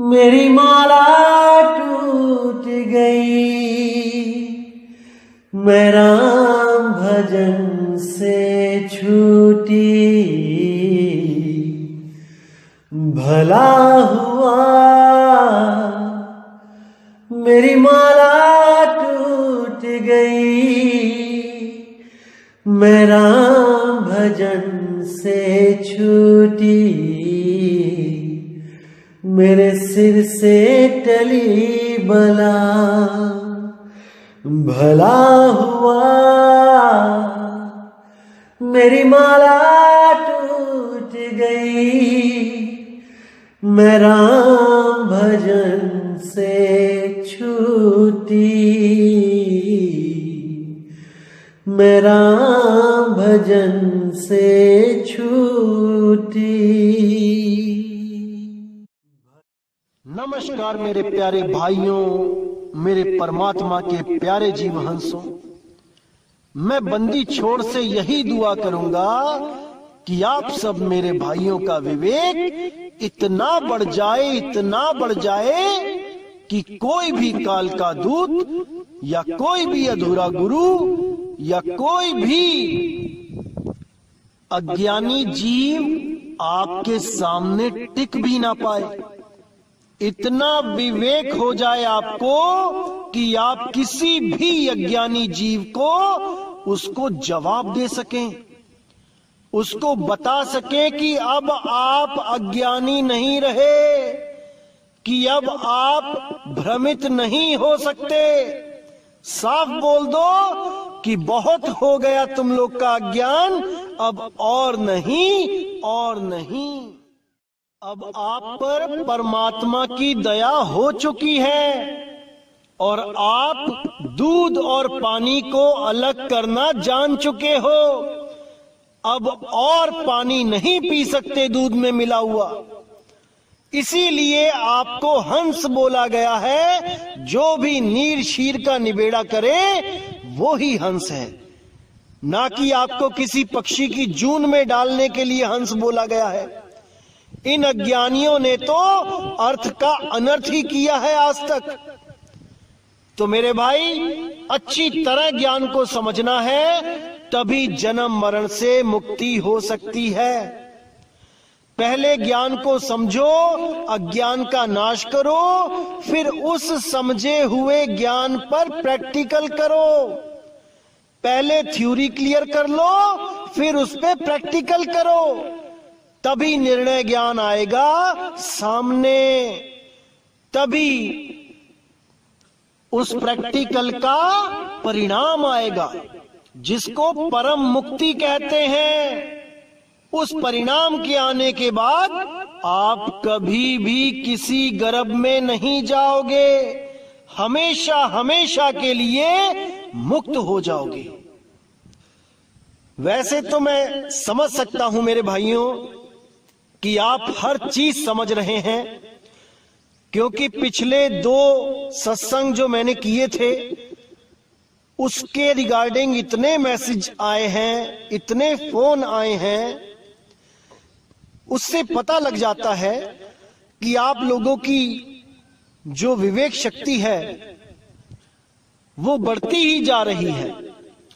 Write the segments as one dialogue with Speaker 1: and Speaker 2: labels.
Speaker 1: मेरी माला टूट गई, मैं राम भजन से छूटी। भला हुआ मेरी माला टूट गई, मैं राम भजन से छूटी। मेरे सिर से टली बला, भला हुआ मेरी माला टूट गई, मैं राम भजन से छूटी। मैं राम भजन से छूटी।
Speaker 2: नमस्कार मेरे प्यारे भाइयों, मेरे परमात्मा के प्यारे जीव हंसों। मैं बंदी छोड़ से यही दुआ करूंगा कि आप सब मेरे भाइयों का विवेक इतना बढ़ जाए, इतना बढ़ जाए कि कोई भी काल का दूत या कोई भी अधूरा गुरु या कोई भी अज्ञानी जीव आपके सामने टिक भी ना पाए। इतना विवेक हो जाए आपको कि आप किसी भी अज्ञानी जीव को उसको जवाब दे सकें, उसको बता सकें कि अब आप अज्ञानी नहीं रहे, कि अब आप भ्रमित नहीं हो सकते। साफ बोल दो कि बहुत हो गया तुम लोग का अज्ञान, अब और नहीं, और नहीं। अब आप पर परमात्मा की दया हो चुकी है और आप दूध और पानी को अलग करना जान चुके हो। अब और पानी नहीं पी सकते दूध में मिला हुआ, इसीलिए आपको हंस बोला गया है। जो भी नीर शीर का निबेड़ा करे वो ही हंस है, ना कि आपको किसी पक्षी की जून में डालने के लिए हंस बोला गया है। इन अज्ञानियों ने तो अर्थ का अनर्थ ही किया है आज तक। तो मेरे भाई, अच्छी तरह ज्ञान को समझना है, तभी जन्म मरण से मुक्ति हो सकती है। पहले ज्ञान को समझो, अज्ञान का नाश करो, फिर उस समझे हुए ज्ञान पर प्रैक्टिकल करो। पहले थ्योरी क्लियर कर लो, फिर उस पे प्रैक्टिकल करो, तभी निर्णय ज्ञान आएगा सामने। तभी उस प्रैक्टिकल का परिणाम आएगा, जिसको परम मुक्ति कहते हैं। उस परिणाम के आने के बाद आप कभी भी किसी गर्भ में नहीं जाओगे, हमेशा हमेशा के लिए मुक्त हो जाओगे। वैसे तो मैं समझ सकता हूं मेरे भाइयों कि आप हर चीज समझ रहे हैं, क्योंकि पिछले 2 सत्संग जो मैंने किए थे उसके रिगार्डिंग इतने मैसेज आए हैं, इतने फोन आए हैं, उससे पता लग जाता है कि आप लोगों की जो विवेक शक्ति है वो बढ़ती ही जा रही है।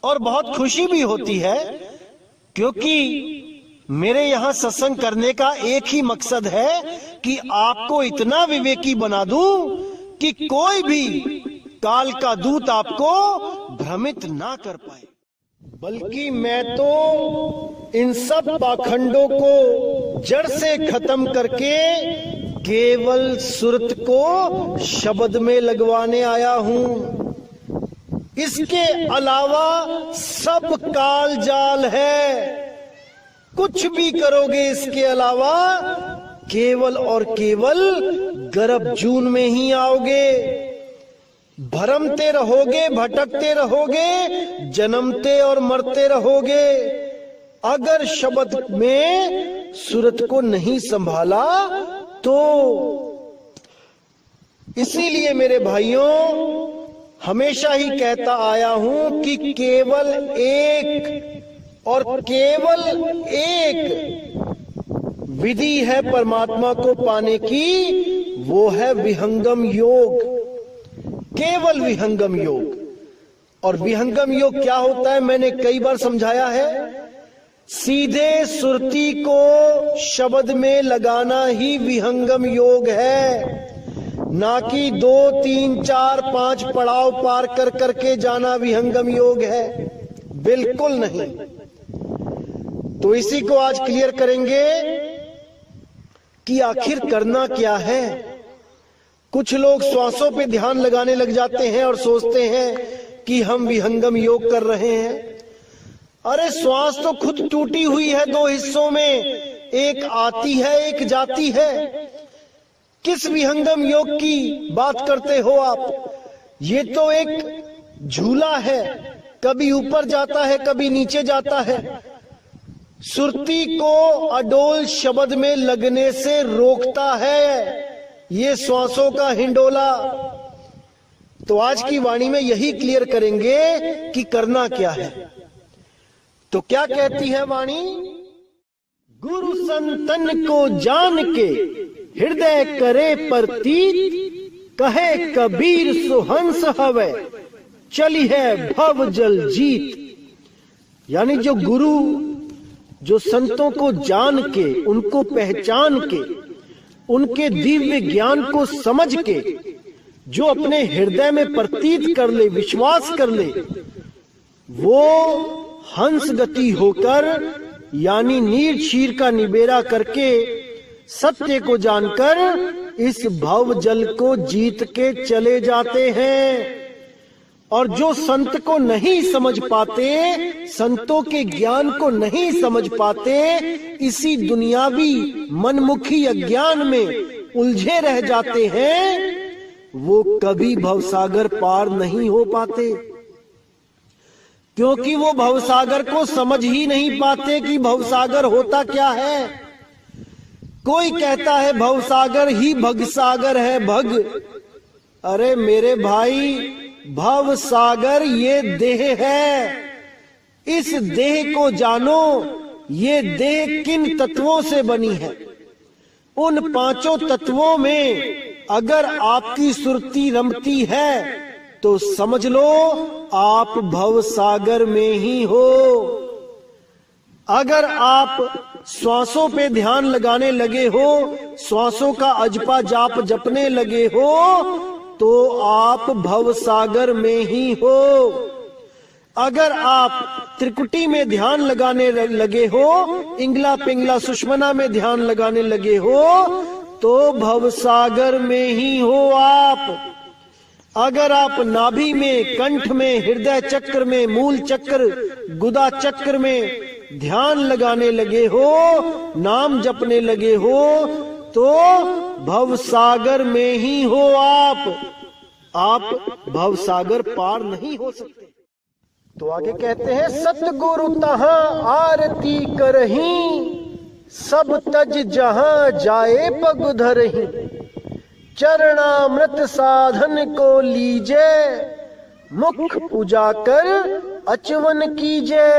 Speaker 2: और बहुत खुशी भी होती है, क्योंकि मेरे यहां सत्संग करने का एक ही मकसद है कि आपको इतना विवेकी बना दूं कि कोई भी काल का दूत आपको भ्रमित ना कर पाए। बल्कि मैं तो इन सब पाखंडों को जड़ से खत्म करके केवल सुरत को शब्द में लगवाने आया हूं। इसके अलावा सब काल जाल है। कुछ भी करोगे इसके अलावा, केवल और केवल गर्भ जून में ही आओगे। भरमते रहोगे, भटकते रहोगे, जन्मते और मरते रहोगे। अगर शब्द में सूरत को नहीं संभाला तो। इसीलिए मेरे भाइयों, हमेशा ही कहता आया हूं कि केवल एक और केवल एक विधि है परमात्मा को पाने की, वो है विहंगम योग, केवल विहंगम योग। और विहंगम योग क्या होता है मैंने कई बार समझाया है। सीधे सुरती को शब्द में लगाना ही विहंगम योग है, ना कि 2, 3, 4, 5 पड़ाव पार कर करके जाना विहंगम योग है, बिल्कुल नहीं। तो इसी को आज क्लियर करेंगे कि आखिर करना क्या है। कुछ लोग श्वासों पे ध्यान लगाने लग जाते हैं और सोचते हैं कि हम विहंगम योग कर रहे हैं। अरे श्वास तो खुद टूटी हुई है 2 हिस्सों में, एक आती है एक जाती है। किस विहंगम योग की बात करते हो आप? ये तो एक झूला है, कभी ऊपर जाता है कभी नीचे जाता है। सुरती को अडोल शब्द में लगने से रोकता है ये श्वासों का हिंडोला। तो आज की वाणी में यही क्लियर करेंगे कि करना क्या है। तो क्या कहती है वाणी? गुरु संतन को जान के हृदय करे प्रतीत, कहे कबीर सुहंस हवे चली है भव जल जीत। यानी जो गुरु, जो संतों को जान के, उनको पहचान के, उनके दिव्य ज्ञान को समझ के जो अपने हृदय में प्रतीत कर ले, विश्वास कर ले, वो हंस गति होकर यानी नीर क्षीर का निबेरा करके सत्य को जानकर इस भव जल को जीत के चले जाते हैं। और जो संत को नहीं समझ पाते, संतों के ज्ञान को नहीं समझ पाते, इसी दुनियावी मनमुखी अज्ञान में उलझे रह जाते हैं, वो कभी भवसागर पार नहीं हो पाते। क्योंकि वो भवसागर को समझ ही नहीं पाते कि भवसागर होता क्या है। कोई कहता है भवसागर ही भगसागर है, भग। अरे मेरे भाई, भव सागर ये देह है। इस देह को जानो, ये देह किन तत्वों से बनी है। उन 5 तत्वों में अगर आपकी सुरती रमती है तो समझ लो आप भव सागर में ही हो। अगर आप श्वासों पे ध्यान लगाने लगे हो, श्वासों का अजपा जाप जपने लगे हो, तो आप भव सागर में ही हो। अगर आप त्रिकुटी में ध्यान लगाने लगे हो, इंगला पिंगला सुषमना में ध्यान लगाने लगे हो, तो भव सागर में ही हो आप। अगर आप नाभि में, कंठ में, हृदय चक्र में, मूल चक्र, गुदा चक्र में ध्यान लगाने लगे हो, नाम जपने लगे हो, तो भव सागर में ही हो आप भव सागर पार नहीं हो सकते। तो आगे कहते हैं, सतगुरु तहां आरती करहीं, सब तज जहां जाए पग धरहीं, चरणामृत साधन को लीजे, मुख उजाकर अचवन कीजे।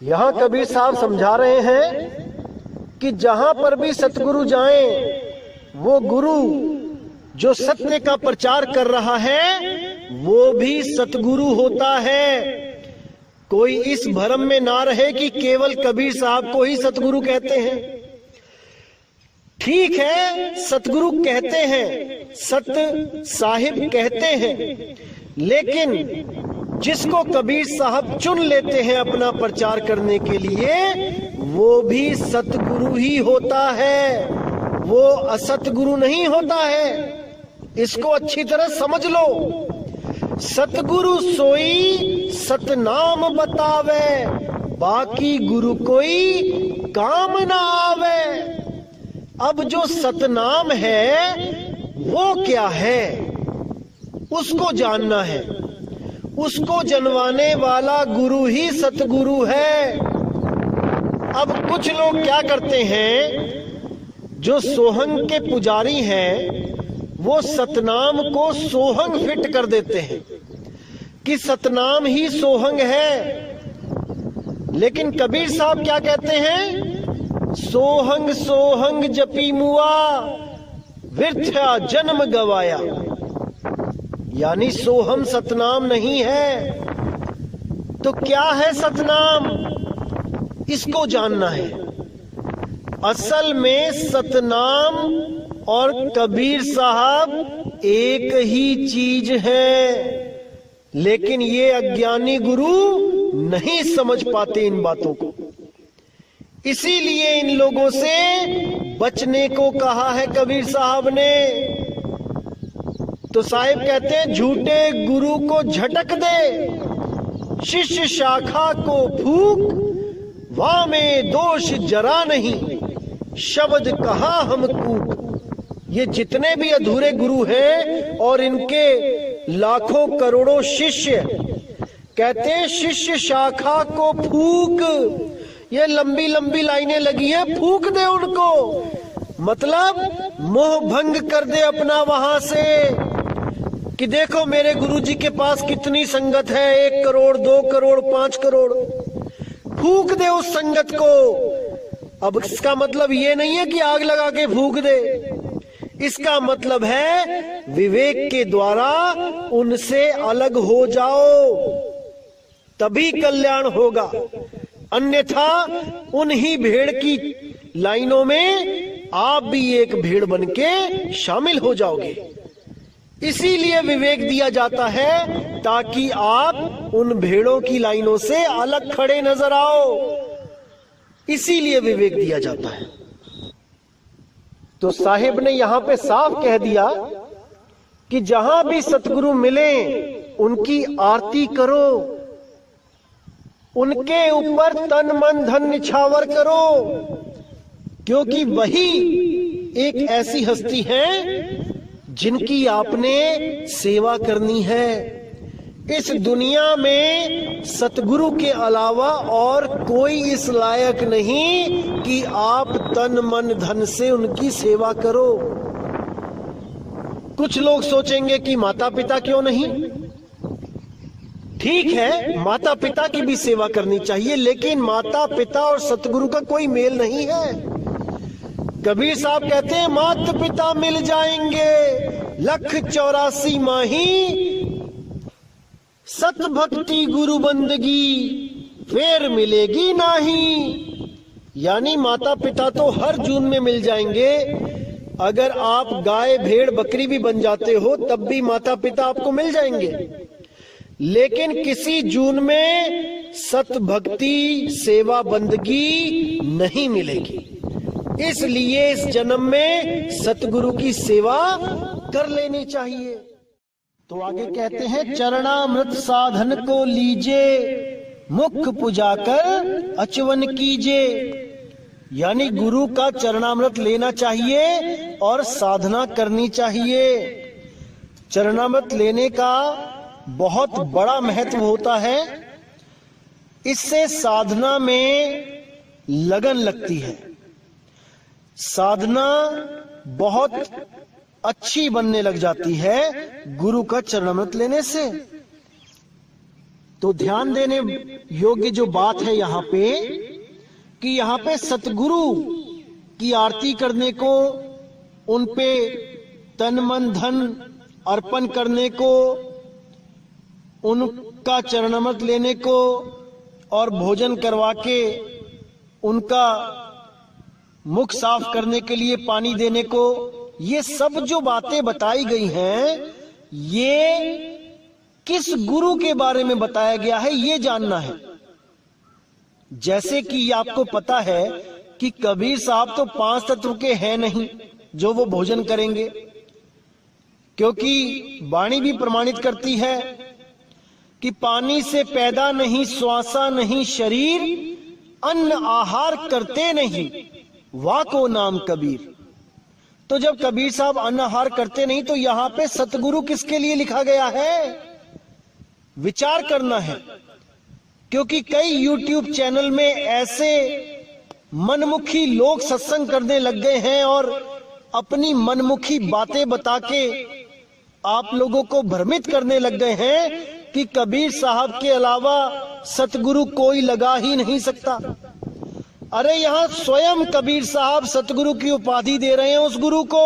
Speaker 2: यहां कबीर साहब समझा रहे हैं कि जहां पर भी सतगुरु जाएं, वो गुरु जो सत्य का प्रचार कर रहा है वो भी सतगुरु होता है। कोई इस भ्रम में ना रहे कि केवल कबीर साहब को ही सतगुरु कहते हैं। ठीक है, सतगुरु कहते हैं, सत साहिब कहते हैं, लेकिन जिसको कबीर साहब चुन लेते हैं अपना प्रचार करने के लिए, वो भी सतगुरु ही होता है, वो असतगुरु नहीं होता है। इसको अच्छी तरह समझ लो। सतगुरु सोई सतनाम बतावे, बाकी गुरु कोई काम ना आवे। अब जो सतनाम है वो क्या है, उसको जानना है। उसको जनवाने वाला गुरु ही सतगुरु है। अब कुछ लोग क्या करते हैं, जो सोहंग के पुजारी हैं, वो सतनाम को सोहंग फिट कर देते हैं कि सतनाम ही सोहंग है। लेकिन कबीर साहब क्या कहते हैं, सोहंग सोहंग जपी मुआ, व्यर्था जन्म गवाया। यानी सोहम सतनाम नहीं है तो क्या है सतनाम, इसको जानना है। असल में सतनाम और कबीर साहब एक ही चीज है, लेकिन ये अज्ञानी गुरु नहीं समझ पाते इन बातों को। इसीलिए इन लोगों से बचने को कहा है कबीर साहब ने। तो साहिब कहते हैं झूठे गुरु को झटक दे, शिष्य शाखा को फूक, वाह में दोष जरा नहीं, शब्द कहा हम कूक। ये जितने भी अधूरे गुरु हैं और इनके लाखों करोड़ों शिष्य, कहते हैं शिष्य शाखा को फूक। ये लंबी लंबी लाइनें लगी हैं, फूक दे उनको, मतलब मोह भंग कर दे अपना वहां से कि देखो मेरे गुरुजी के पास कितनी संगत है, 1 करोड़ 2 करोड़ 5 करोड़। फूक दे उस संगत को। अब इसका मतलब ये नहीं है कि आग लगा के फूक दे, इसका मतलब है विवेक के द्वारा उनसे अलग हो जाओ, तभी कल्याण होगा। अन्यथा उन्हीं भेड़ की लाइनों में आप भी एक भेड़ बनके शामिल हो जाओगे। इसीलिए विवेक दिया जाता है ताकि आप उन भेड़ों की लाइनों से अलग खड़े नजर आओ, इसीलिए विवेक दिया जाता है। तो साहिब ने यहां पे साफ कह दिया कि जहां भी सतगुरु मिले उनकी आरती करो, उनके ऊपर तन मन धन निछावर करो, क्योंकि वही एक ऐसी हस्ती है जिनकी आपने सेवा करनी है। इस दुनिया में सतगुरु के अलावा और कोई इस लायक नहीं कि आप तन मन धन से उनकी सेवा करो। कुछ लोग सोचेंगे कि माता पिता क्यों नहीं, ठीक है माता पिता की भी सेवा करनी चाहिए, लेकिन माता पिता और सतगुरु का कोई मेल नहीं है। कबीर साहब कहते हैं माता पिता मिल जाएंगे 184 माही, सत भक्ति गुरु बंदगी फिर मिलेगी नहीं। यानी माता पिता तो हर जून में मिल जाएंगे, अगर आप गाय भेड़ बकरी भी बन जाते हो तब भी माता पिता आपको मिल जाएंगे, लेकिन किसी जून में सत भक्ति सेवा बंदगी नहीं मिलेगी। इसलिए इस जन्म में सतगुरु की सेवा कर लेनी चाहिए। तो आगे कहते हैं चरणामृत साधन को लीजे, मुख पुजाकर अचवन कीजे। यानी गुरु का चरणामृत लेना चाहिए और साधना करनी चाहिए। चरणामृत लेने का बहुत बड़ा महत्व होता है, इससे साधना में लगन लगती है, साधना बहुत अच्छी बनने लग जाती है गुरु का चरणामृत लेने से। तो ध्यान देने योग्य जो बात है यहाँ पे कि यहाँ पे सतगुरु की आरती करने को, उन पे तन मन धन अर्पण करने को, उनका चरणामृत लेने को और भोजन करवा के उनका मुख साफ करने के लिए पानी देने को, ये सब जो बातें बताई गई हैं ये किस गुरु के बारे में बताया गया है ये जानना है। जैसे कि आपको पता है कि कबीर साहब तो 5 तत्व के हैं नहीं जो वो भोजन करेंगे, क्योंकि वाणी भी प्रमाणित करती है कि पानी से पैदा नहीं श्वासा नहीं शरीर, अन्न आहार करते नहीं वाह को नाम कबीर। तो जब कबीर साहब अन्न आहार करते नहीं तो यहां पे सतगुरु किसके लिए लिखा गया है, विचार करना है। क्योंकि कई YouTube चैनल में ऐसे मनमुखी लोग सत्संग करने लग गए हैं और अपनी मनमुखी बातें बता के आप लोगों को भ्रमित करने लग गए हैं कि कबीर साहब के अलावा सतगुरु कोई लगा ही नहीं सकता। अरे यहां स्वयं कबीर साहब सतगुरु की उपाधि दे रहे हैं उस गुरु को,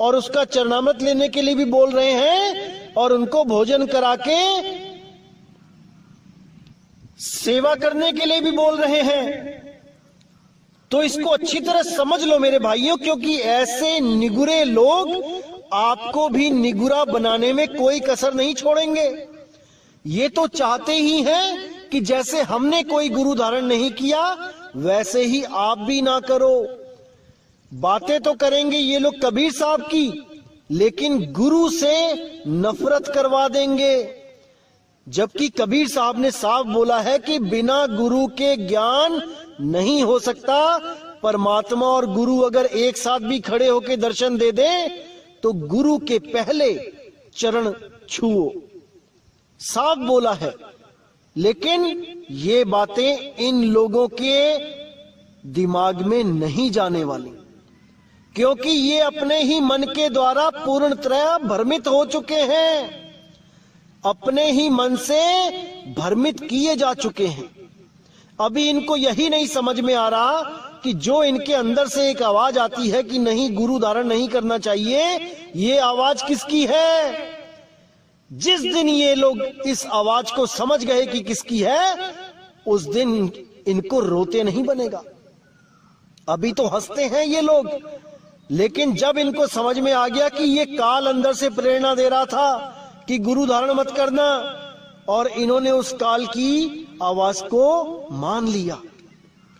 Speaker 2: और उसका चरणामृत लेने के लिए भी बोल रहे हैं, और उनको भोजन करा के सेवा करने के लिए भी बोल रहे हैं। तो इसको अच्छी तरह समझ लो मेरे भाइयों, क्योंकि ऐसे निगुरे लोग आपको भी निगुरा बनाने में कोई कसर नहीं छोड़ेंगे। ये तो चाहते ही हैं कि जैसे हमने कोई गुरु धारण नहीं किया वैसे ही आप भी ना करो। बातें तो करेंगे ये लोग कबीर साहब की, लेकिन गुरु से नफरत करवा देंगे। जबकि कबीर साहब ने साफ बोला है कि बिना गुरु के ज्ञान नहीं हो सकता। परमात्मा और गुरु अगर एक साथ भी खड़े होकर दर्शन दे दे तो गुरु के पहले चरण छुओ, साफ बोला है। लेकिन ये बातें इन लोगों के दिमाग में नहीं जाने वाली, क्योंकि ये अपने ही मन के द्वारा पूर्णतः भ्रमित हो चुके हैं, अपने ही मन से भ्रमित किए जा चुके हैं। अभी इनको यही नहीं समझ में आ रहा कि जो इनके अंदर से एक आवाज आती है कि नहीं गुरु धारण नहीं करना चाहिए, ये आवाज किसकी है। जिस दिन ये लोग इस आवाज को समझ गए कि किसकी है, उस दिन इनको रोते नहीं बनेगा। अभी तो हंसते हैं ये लोग, लेकिन जब इनको समझ में आ गया कि ये काल अंदर से प्रेरणा दे रहा था कि गुरु धारण मत करना, और इन्होंने उस काल की आवाज को मान लिया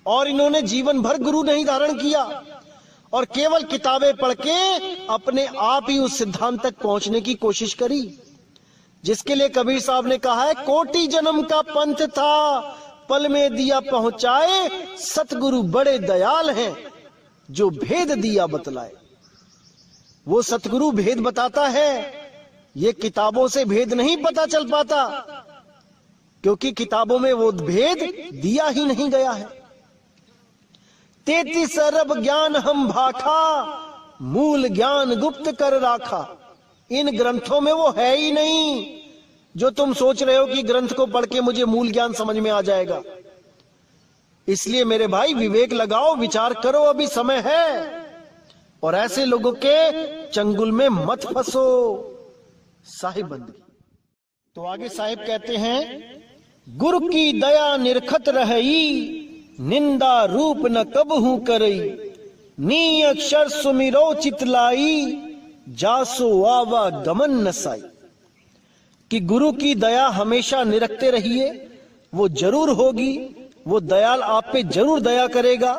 Speaker 2: और इन्होंने जीवन भर गुरु नहीं धारण किया और केवल किताबें पढ़ के अपने आप ही उस सिद्धांत तक पहुंचने की कोशिश करी, जिसके लिए कबीर साहब ने कहा है कोटि जन्म का पंथ था, पल में दिया पहुंचाए, सतगुरु बड़े दयाल हैं, जो भेद दिया बतलाए। वो सतगुरु भेद बताता है, ये किताबों से भेद नहीं पता चल पाता, क्योंकि किताबों में वो भेद दिया ही नहीं गया है। 33 अरब ज्ञान हम भाखा, मूल ज्ञान गुप्त कर राखा। इन ग्रंथों में वो है ही नहीं जो तुम सोच रहे हो कि ग्रंथ को पढ़ के मुझे मूल ज्ञान समझ में आ जाएगा। इसलिए मेरे भाई विवेक लगाओ, विचार करो, अभी समय है, और ऐसे लोगों के चंगुल में मत फंसो। साहिब बंदगी। तो आगे साहिब कहते हैं, गुरु की दया निरखत रही, निंदा रूप न कबहू करई, नी अक्षर सुमिरो चितलाई, जासो आवा गमन नसाई। कि गुरु की दया हमेशा निरखते रहिए, वो जरूर होगी, वो दयाल आप पे जरूर दया करेगा।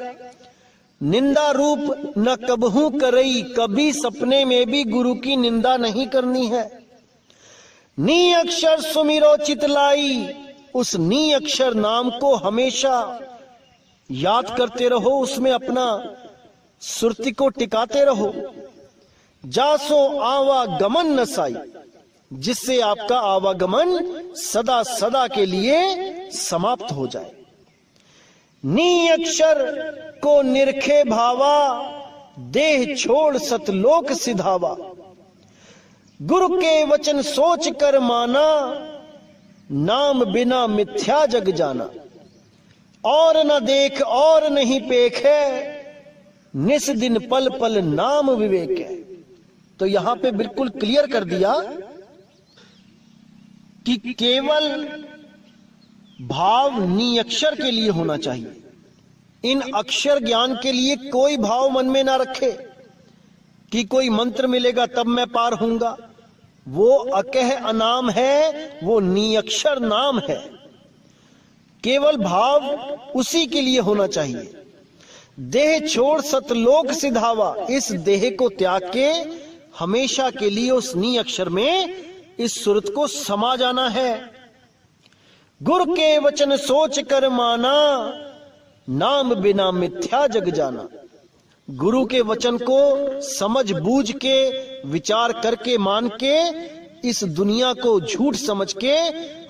Speaker 2: निंदा रूप न कबहू करई, कभी सपने में भी गुरु की निंदा नहीं करनी है। नी अक्षर सुमिरो चितलाई, उस नी अक्षर नाम को हमेशा याद करते रहो, उसमें अपना सुरती को टिकाते रहो। जासो आवागमन नसाई, जिससे आपका आवागमन सदा सदा के लिए समाप्त हो जाए। नी अक्षर को निरखे भावा, देह छोड़ सतलोक सिधावा। गुरु के वचन सोच कर माना, नाम बिना मिथ्या जग जाना। और न देख और नहीं पेख है, निस दिन पल पल नाम विवेक है। तो यहां पे बिल्कुल क्लियर कर दिया कि केवल भाव नी अक्षर के लिए होना चाहिए। इन अक्षर ज्ञान के लिए कोई भाव मन में ना रखे कि कोई मंत्र मिलेगा तब मैं पार होऊंगा। वो अकह अनाम है, वो नी अक्षर नाम है। केवल भाव उसी के लिए होना चाहिए। देह छोड़ सतलोक सिधावा, इस देह को त्याग के हमेशा के लिए उस नी अक्षर में इस सुरत को समा जाना है। गुरु के वचन सोच कर माना, नाम बिना मिथ्या जग जाना। गुरु के वचन को समझ बूझ के विचार करके मान के इस दुनिया को झूठ समझ के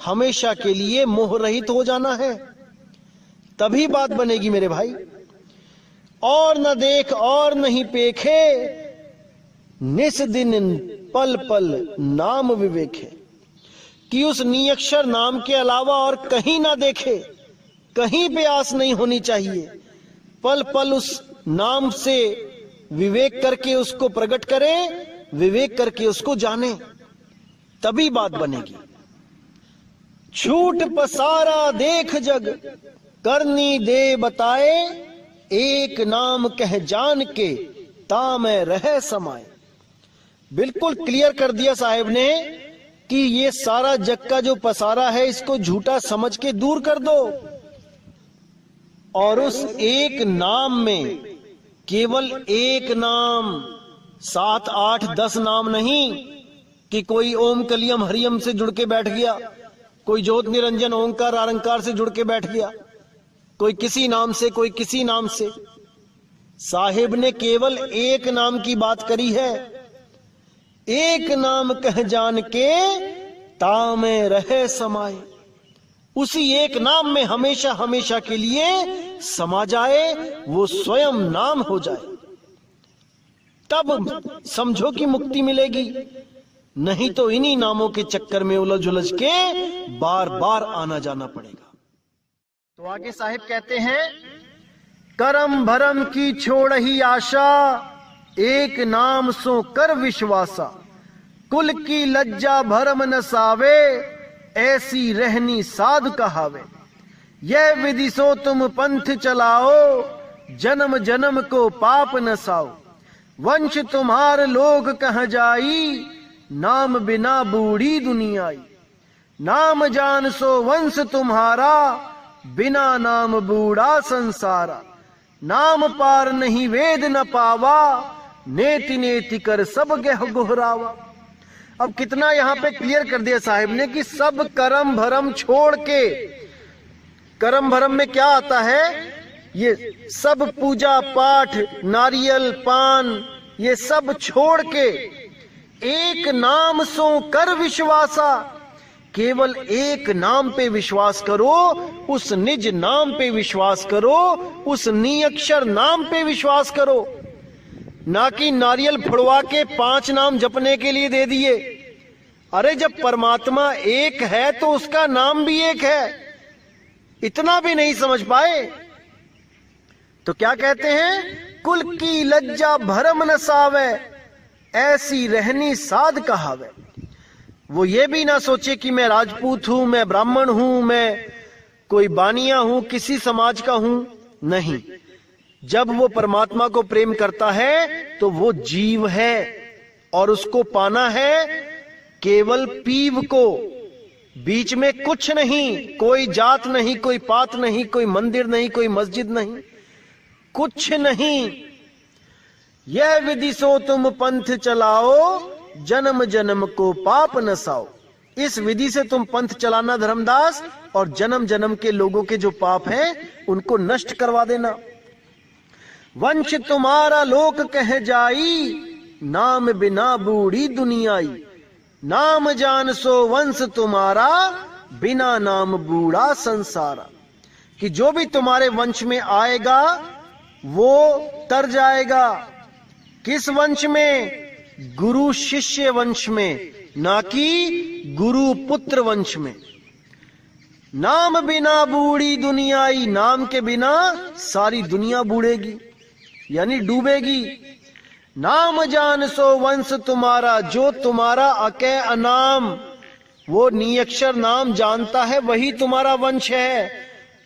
Speaker 2: हमेशा के लिए मोह रहित हो जाना है, तभी बात बनेगी मेरे भाई। और न देख और नहीं पेखे, निस दिन पल पल नाम विवेक है। कि उस नियक्षर नाम के अलावा और कहीं ना देखे, कहीं पे आस नहीं होनी चाहिए। पल पल उस नाम से विवेक करके उसको प्रकट करें, विवेक करके उसको जाने, तभी बात बनेगी। छूट पसारा देख जग, करनी दे बताए, एक नाम कह जान के, ता मैं रह समाए। बिल्कुल क्लियर कर दिया साहिब ने कि ये सारा जग का जो पसारा है इसको झूठा समझ के दूर कर दो, और उस एक नाम में, केवल एक नाम, 7 8 10 नाम नहीं कि कोई ओम कलियम हरियम से जुड़ के बैठ गया, कोई ज्योत निरंजन ओंकार आरंकार से जुड़ के बैठ गया, कोई किसी नाम से, कोई किसी नाम से। साहिब ने केवल एक नाम की बात करी है। एक नाम कह जान के, ता में रहे समाए। उसी एक नाम में हमेशा हमेशा के लिए समा जाए, वो स्वयं नाम हो जाए, तब समझो कि मुक्ति मिलेगी। नहीं तो इन्हीं नामों के चक्कर में उलझ उलझ के बार बार आना जाना पड़ेगा। तो आगे साहिब कहते हैं, करम भरम की छोड़ ही आशा, एक नाम सो कर विश्वासा, कुल की लज्जा भरम न सावे, ऐसी रहनी साध कहावे। यह विधि सो तुम पंथ चलाओ, जन्म जन्म को पाप न साओ। वंश तुम्हार लोग कह जाई, नाम बिना बूढ़ी दुनियाई। नाम जान सो वंश तुम्हारा, बिना नाम बूढ़ा संसारा। नाम पार नहीं वेद न पावा, नेति नेति कर सब गह गोहरावा। अब कितना यहाँ पे क्लियर कर दिया साहिब ने कि सब कर्म भरम छोड़ के, कर्म भरम में क्या आता है, ये सब पूजा पाठ, नारियल पान, ये सब छोड़ के एक नाम सो कर विश्वासा, केवल एक नाम पे विश्वास करो, उस निज नाम पे विश्वास करो, उस निअक्षर नाम पे विश्वास करो। ना कि नारियल फुड़वा के 5 नाम जपने के लिए दे दिए। अरे जब परमात्मा एक है तो उसका नाम भी एक है, इतना भी नहीं समझ पाए तो क्या कहते हैं, कुल की लज्जा भरम न सावे, ऐसी रहनी साध कहावे। वो ये भी ना सोचे कि मैं राजपूत हूं, मैं ब्राह्मण हूं, मैं कोई बानिया हूं, किसी समाज का हूं, नहीं। जब वो परमात्मा को प्रेम करता है तो वो जीव है, और उसको पाना है केवल पीव को, बीच में कुछ नहीं, कोई जात नहीं, कोई पात नहीं, कोई मंदिर नहीं, कोई मस्जिद नहीं, कुछ नहीं। यह विधि सो तुम पंथ चलाओ, जन्म जन्म को पाप न साओ। इस विधि से तुम पंथ चलाना धर्मदास, और जन्म जन्म के लोगों के जो पाप हैं उनको नष्ट करवा देना। वंश तुम्हारा लोक कह जाई, नाम बिना बूढ़ी दुनियाई। नाम जान सो वंश तुम्हारा, बिना नाम बूढ़ा संसारा। कि जो भी तुम्हारे वंश में आएगा वो तर जाएगा। किस वंश में? गुरु शिष्य वंश में, ना कि गुरु पुत्र वंश में। नाम बिना बूढ़ी दुनियाई, नाम के बिना सारी दुनिया बूढ़ेगी यानी डूबेगी। नाम जान सो वंश तुम्हारा, जो तुम्हारा अके अनाम, वो निअक्षर नाम जानता है वही तुम्हारा वंश है।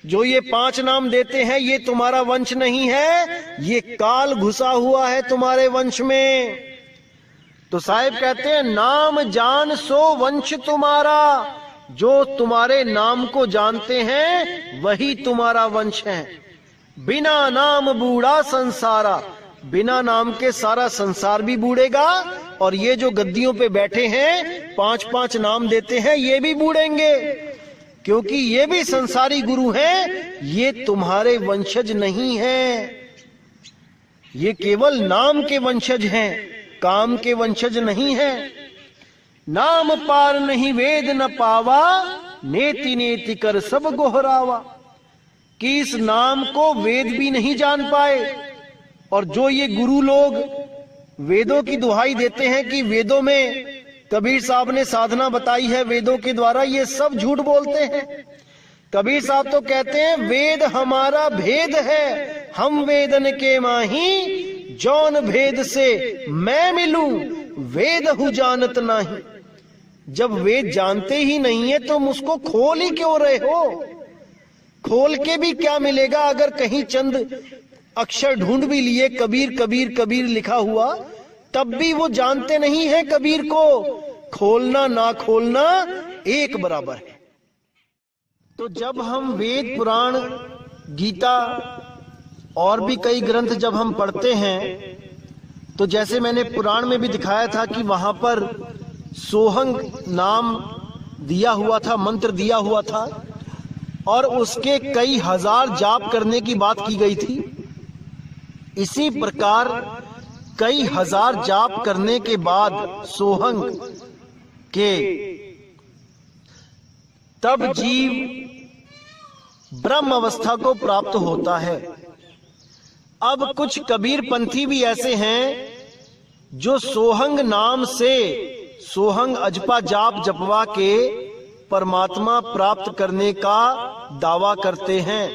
Speaker 2: जो ये 5 नाम देते हैं ये तुम्हारा वंश नहीं है, ये काल घुसा हुआ है तुम्हारे वंश में। तो साहिब कहते हैं नाम जान सो वंश तुम्हारा, जो तुम्हारे नाम को जानते हैं वही तुम्हारा वंश है। बिना नाम बूढ़ा संसारा, बिना नाम के सारा संसार भी बूढ़ेगा, और ये जो गद्दियों पे बैठे हैं 5-5 नाम देते हैं ये भी बूढ़ेंगे, क्योंकि ये भी संसारी गुरु हैं, ये तुम्हारे वंशज नहीं हैं। ये केवल नाम के वंशज हैं, काम के वंशज नहीं हैं। नाम पार नहीं वेद न पावा, नेति नेति कर सब गोहरावा। कि इस नाम को वेद भी नहीं जान पाए, और जो ये गुरु लोग वेदों की दुहाई देते हैं कि वेदों में कबीर साहब ने साधना बताई है वेदों के द्वारा, ये सब झूठ बोलते हैं। कबीर साहब तो कहते हैं वेद हमारा भेद है, हम वेदन के माही, जौन भेद से मैं मिलूं, वेद हु जानत नाही। जब वेद जानते ही नहीं है तो उसको खोल ही क्यों रहे हो? खोल के भी क्या मिलेगा? अगर कहीं चंद अक्षर ढूंढ भी लिए, कबीर कबीर कबीर लिखा हुआ, तब भी वो जानते नहीं है कबीर को। खोलना ना खोलना एक बराबर है। तो जब हम वेद, पुराण, गीता और भी कई ग्रंथ जब हम पढ़ते हैं, तो जैसे मैंने पुराण में भी दिखाया था कि वहां पर सोहंग नाम दिया हुआ था, मंत्र दिया हुआ था, और उसके कई हजार जाप करने की बात की गई थी। इसी प्रकार कई हजार जाप करने के बाद सोहंग के तब जीव ब्रह्म अवस्था को प्राप्त होता है। अब कुछ कबीर पंथी भी ऐसे हैं जो सोहंग नाम से, सोहंग अजपा जाप जपवा के परमात्मा प्राप्त करने का दावा करते हैं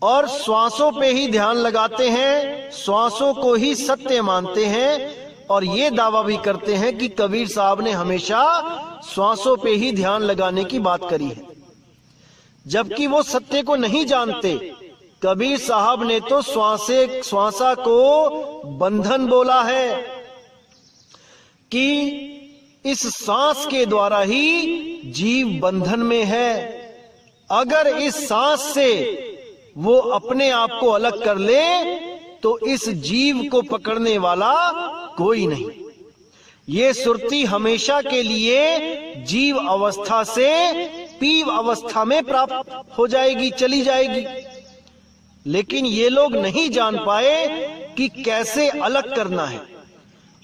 Speaker 2: और श्वासों पे ही ध्यान लगाते हैं, श्वासों को ही सत्य मानते हैं, और ये दावा भी करते हैं कि कबीर साहब ने हमेशा श्वासों पे ही ध्यान लगाने की बात करी है, जबकि वो सत्य को नहीं जानते। कबीर साहब ने तो श्वासा को बंधन बोला है कि इस सांस के द्वारा ही जीव बंधन में है। अगर इस सांस से वो अपने आप को अलग कर ले तो इस जीव को पकड़ने वाला कोई नहीं। ये सुरती हमेशा के लिए जीव अवस्था से पीव अवस्था में प्राप्त हो जाएगी, चली जाएगी। लेकिन ये लोग नहीं जान पाए कि कैसे अलग करना है,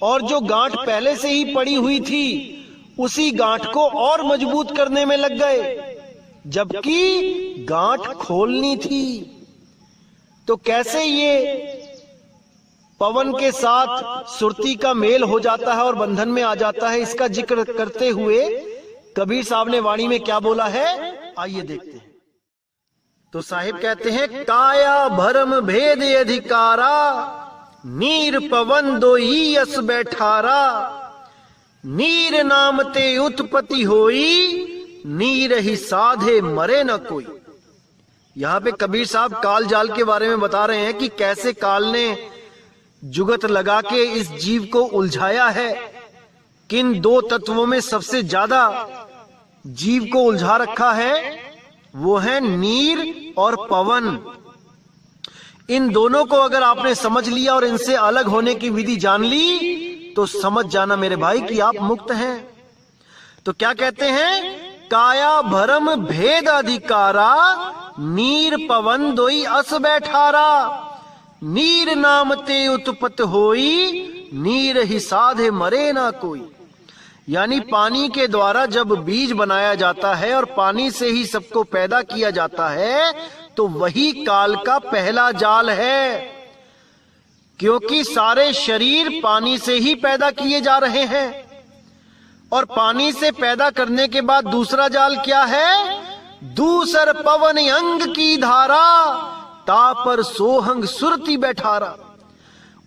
Speaker 2: और जो गांठ पहले से ही पड़ी हुई थी उसी गांठ को और मजबूत करने में लग गए, जबकि गांठ खोलनी थी। तो कैसे ये पवन के साथ सुरती का मेल हो जाता है और बंधन में आ जाता है, इसका जिक्र करते हुए कबीर साहब ने वाणी में क्या बोला है, आइए देखते हैं। तो साहिब कहते हैं, काया भरम भेद अधिकारा, नीर पवन दोई यस बैठारा, नीर नाम ते उत्पत्ति होई, नीर ही साधे मरे न कोई। यहां पे कबीर साहब काल जाल के बारे में बता रहे हैं कि कैसे काल ने जुगत लगा के इस जीव को उलझाया है। किन दो तत्वों में सबसे ज्यादा जीव को उलझा रखा है, वो है नीर और पवन। इन दोनों को अगर आपने समझ लिया और इनसे अलग होने की विधि जान ली तो समझ जाना मेरे भाई कि आप मुक्त हैं। तो क्या कहते हैं, काया भरम भेद अधिकारा, नीर पवन दोई अस बैठारा, नीर नाम ते उत्पत्ति होई, नीर ही साधे मरे ना कोई। यानी पानी के द्वारा जब बीज बनाया जाता है और पानी से ही सबको पैदा किया जाता है, तो वही काल का पहला जाल है, क्योंकि सारे शरीर पानी से ही पैदा किए जा रहे हैं। और पानी से पैदा करने के बाद दूसरा जाल क्या है, दूसर पवन अंग की धारा, तापर सोहंग सुरती बैठारा।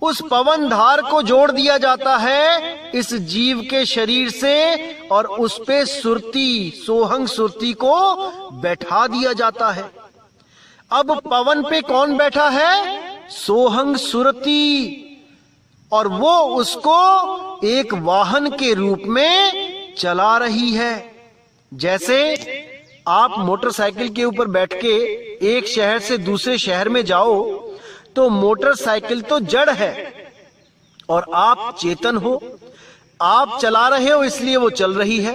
Speaker 2: उस पवन धार को जोड़ दिया जाता है इस जीव के शरीर से और उस पे सुरती, सोहंग सुरती को बैठा दिया जाता है। अब पवन पे कौन बैठा है, सोहंग सुरती, और वो उसको एक वाहन के रूप में चला रही है। जैसे आप मोटरसाइकिल के ऊपर बैठ के एक शहर से दूसरे शहर में जाओ तो मोटरसाइकिल तो जड़ है और आप चेतन हो, आप चला रहे हो इसलिए वो चल रही है।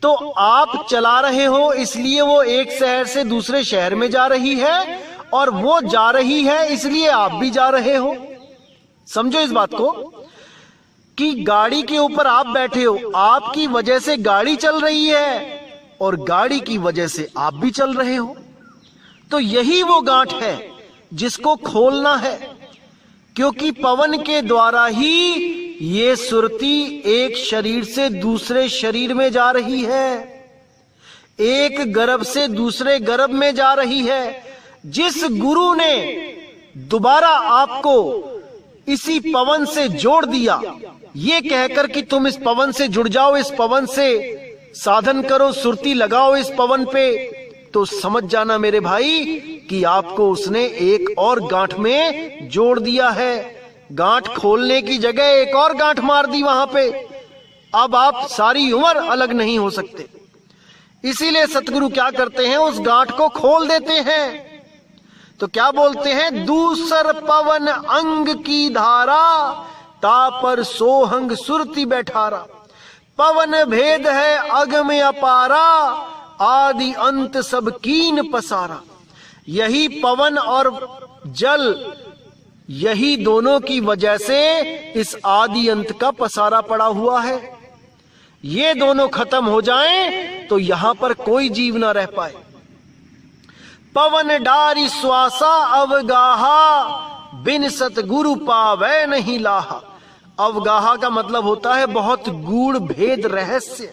Speaker 2: तो आप चला रहे हो इसलिए वो एक शहर से दूसरे शहर में जा रही है, और वो जा रही है इसलिए आप भी जा रहे हो। समझो इस बात को कि गाड़ी के ऊपर आप बैठे हो, आपकी वजह से गाड़ी चल रही है और गाड़ी की वजह से आप भी चल रहे हो। तो यही वो गांठ है जिसको खोलना है, क्योंकि पवन के द्वारा ही ये सुरती एक शरीर से दूसरे शरीर में जा रही है, एक गर्भ से दूसरे गर्भ में जा रही है। जिस गुरु ने दोबारा आपको इसी पवन से जोड़ दिया, ये कहकर कि तुम इस पवन से जुड़ जाओ, इस पवन से साधन करो, सुरती लगाओ इस पवन पे, तो समझ जाना मेरे भाई कि आपको उसने एक और गांठ में जोड़ दिया है। गांठ खोलने की जगह एक और गांठ मार दी वहां पे। अब आप सारी उम्र अलग नहीं हो सकते। इसीलिए सतगुरु क्या करते हैं, उस गांठ को खोल देते हैं। तो क्या बोलते हैं, दूसर पवन अंग की धारा, तापर सोहंग सुरती बैठारा। पवन भेद है अग में अपारा, आदि अंत सब कीन पसारा। यही पवन और जल, यही दोनों की वजह से इस आदि अंत का पसारा पड़ा हुआ है। ये दोनों खत्म हो जाएं तो यहां पर कोई जीव ना रह पाए। पवन डारी श्वासा अवगाहा, बिन सतगुरु पावै नहीं लाहा। अवगाहा का मतलब होता है बहुत गूढ़ भेद रहस्य।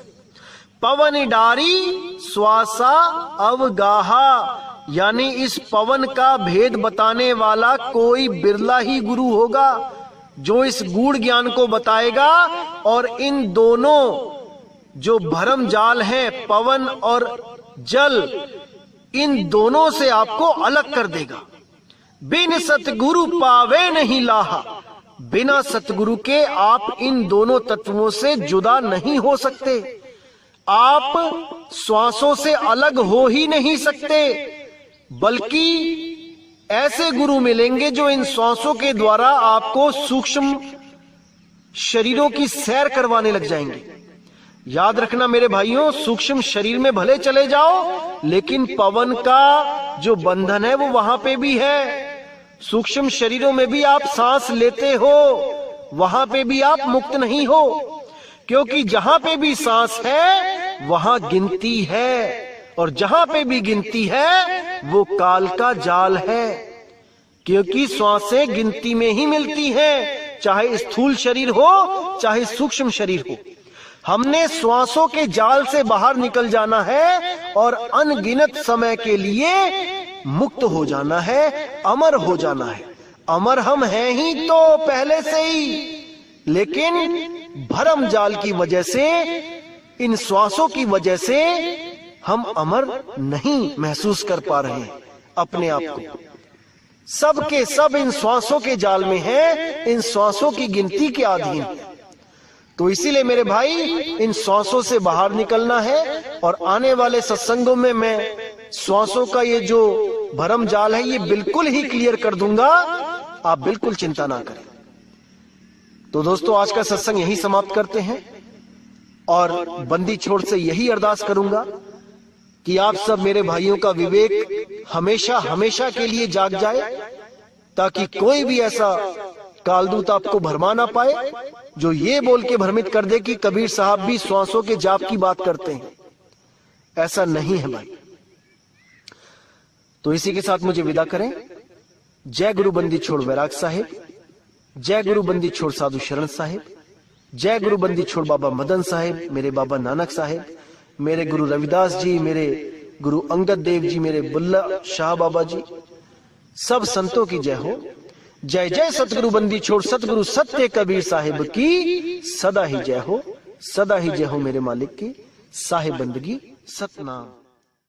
Speaker 2: पवन डारी श्वासा अवगाहा, यानी इस पवन का भेद बताने वाला कोई बिरला ही गुरु होगा जो इस गूढ़ ज्ञान को बताएगा और इन दोनों जो भरम जाल हैं, पवन और जल, इन दोनों से आपको अलग कर देगा। बिन सतगुरु पावे नहीं लाहा, बिना सतगुरु के आप इन दोनों तत्वों से जुदा नहीं हो सकते। आप श्वासों से अलग हो ही नहीं सकते, बल्कि ऐसे गुरु मिलेंगे जो इन श्वासों के द्वारा आपको सूक्ष्म शरीरों की सैर करवाने लग जाएंगे। याद रखना मेरे भाइयों, सूक्ष्म शरीर में भले चले जाओ, लेकिन पवन का जो बंधन है वो वहां पे भी है। सूक्ष्म शरीरों में भी आप सांस लेते हो, वहां पे भी आप मुक्त नहीं हो, क्योंकि जहां पे भी सांस है वहां गिनती है, और जहां पे भी गिनती है वो काल का जाल है। क्योंकि श्वासें गिनती में ही मिलती हैं, चाहे स्थूल शरीर हो चाहे सूक्ष्म शरीर हो। हमने श्वासों के जाल से बाहर निकल जाना है और अनगिनत समय के लिए मुक्त हो जाना है, अमर हो जाना है। अमर हम हैं ही तो पहले से ही, लेकिन भरम जाल की वजह से, इन श्वासों की वजह से हम अमर नहीं महसूस कर पा रहे हैं अपने आप को। सब के सब इन श्वासों के जाल में हैं, इन श्वासों की गिनती के अधीन। तो इसीलिए मेरे भाई इन श्वासों से बाहर निकलना है, और आने वाले सत्संगों में मैं श्वासों का ये जो भरम जाल है ये बिल्कुल ही क्लियर कर दूंगा, आप बिल्कुल चिंता ना करें। तो दोस्तों आज का सत्संग यही समाप्त करते हैं, और बंदी छोड़ से यही अरदास करूंगा कि आप सब मेरे भाइयों का विवेक हमेशा हमेशा के लिए जाग जाए, ताकि कोई भी ऐसा कालदूत आपको भरमा ना पाए जो ये बोल के भ्रमित कर दे कि कबीर साहब भी श्वासों के जाप की बात करते हैं। ऐसा नहीं है भाई। तो इसी के साथ मुझे विदा करें। जय गुरु बंदी छोड़ वैराग साहिब, जय गुरु बंदी छोड़ साधु शरण साहिब, जय गुरु बंदी छोड़ बाबा मदन साहिब, मेरे बाबा नानक साहिब, मेरे गुरु रविदास जी, मेरे गुरु अंगद देव जी, मेरे बुल्ला शाह बाबा जी, सब संतों की जय हो। जय जय सतगुरु बंदी छोड़ सतगुरु सत्य कबीर साहिब की सदा ही जय हो, सदा ही जय हो मेरे मालिक की। साहिब बंदगी सतनाम।